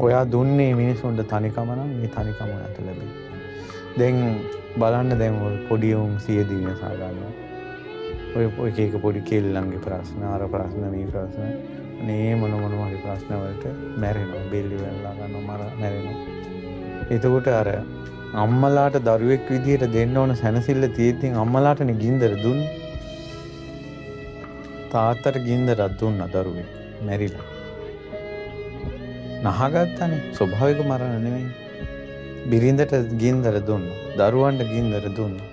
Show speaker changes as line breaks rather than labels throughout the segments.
ඔයා දුන්නේ මිනිසුන්ට තනිකම නම් මේ තනිකම ඔයාට ලැබෙයි. දැන් බලන්න දැන් ඔය පොඩි උන් සියදී වෙනසා ගන්නවා. ඔය එක පොඩි කෙල්ලන්ගේ ප්‍රශ්න අර ප්‍රශ්න මේ ප්‍රශ්න අනේ මොන වගේ ප්‍රශ්න වලට මැරෙනවා. බෙල්ලි වෙනලා ගන්නවා මැරෙනවා. එතකොට අර අම්මලාට දරුවෙක් විදියට දෙන්න ඕන සැනසෙල්ල තියෙද්දි අම්මලාටනේ ගින්දර දුන්නේ. තාත්තට ගින්දරක් දුන්නා දරුවෙක් මැරිලා. නහගත්තනේ ස්වභාවික මරණ නෙමෙයි. බිරිඳට ගින්දර දුන්නා. දරුවන්ට ගින්දර දුන්නා.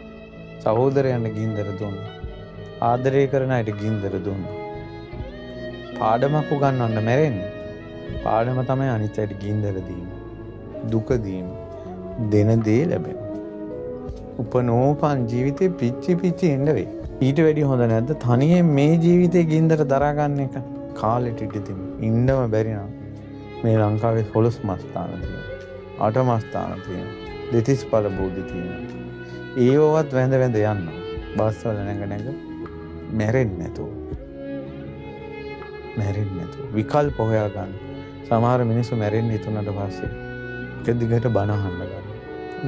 සහෝදරයන්ට ගින්දර දුන්නා. ආදරය කරන අයට ගින්දර දුන්නා. පාඩමක් උගන්වන්න මැරෙන්නේ. පාඩම තමයි අනිත් අයට ගින්දර දීම. දුක දීම. දෙන දේ ලැබෙන. උපනෝපන් ජීවිතේ පිච්චි එන්න වෙයි. ඊට වැඩිය හොඳ නැද්ද තනියෙන් මේ ජීවිතේ ගින්දර දරා ගන්න එක? කාලෙට ඉඳින් ඉන්නම බැරි නම් මේ ලංකාවේ 12 මස්ථාන තියෙනවා. 8 මස්ථාන තියෙනවා. දෙතිස් පළ බෝධි තියෙනවා. ඒවවත් වැඳ යන්න. බස් වල නැග මැරෙන්නේ නැතුව. විකල්ප හොයා ගන්න. සමහර මිනිස්සු මැරෙන්නේ හිතුනට පස්සේ එක දිගට බණ අහන්න ගන්න.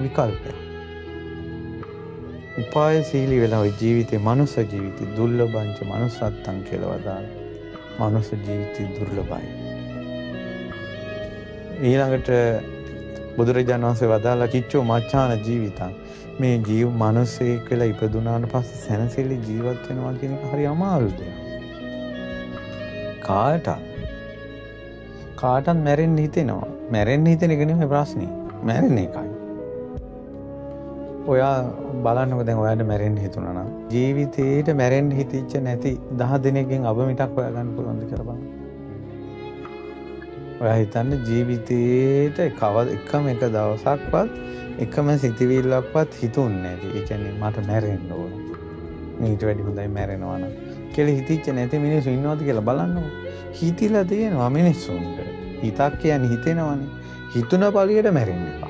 විකල්පය. උපායශීලී වෙලා ওই ජීවිතේ මනුස්ස ජීවිතේ දුර්ලභංච මනුස්සත්තං කියලා වදාන. මනුස්ස ජීවිතේ දුර්ලභයි. ඊළඟට බුදුරජාණන් වහන්සේ වදාලා කිච්චෝ මච්ඡාන ජීවිතං මේ මනුස්සයෙක් කියලා ඉපදුනාට පස්සේ සැනසෙල්ලි ජීවත් වෙනවා කියන එක හරි අමාරු දෙයක්. කාටත් මැරෙන්න හිතෙනවා. මැරෙන්න හිතෙන එක නෙමෙයි ප්‍රශ්නේ. මැරෙන එකයි. ඔයා බලන්නකො දැන් ඔයාට මැරෙන්න හිතුණා නම් ජීවිතේට මැරෙන්න හිතිච්ච නැති 10 දිනකින් අබමිටක් හොයාගන්න පුළුවන්ද කියලා බලන්න. ඔයා හිතන්නේ ජීවිතේට එකම එක දවසක්වත් එකම සිතිවිල්ලක්වත් හිතුන්නේ නැති. ඒ කියන්නේ මට මැරෙන්න ඕන. මීට වැඩි හොඳයි මැරෙනවා නම් කියලා හිතිච්ච නැති මිනිස්සු ඉන්නවද කියලා බලන්නකො. හිතිලා තියෙනවා මිනිස්සුන්ට. හිතක් කියන්නේ හිතෙනවනේ. හිතුන පළියට මැරෙන්න එපා.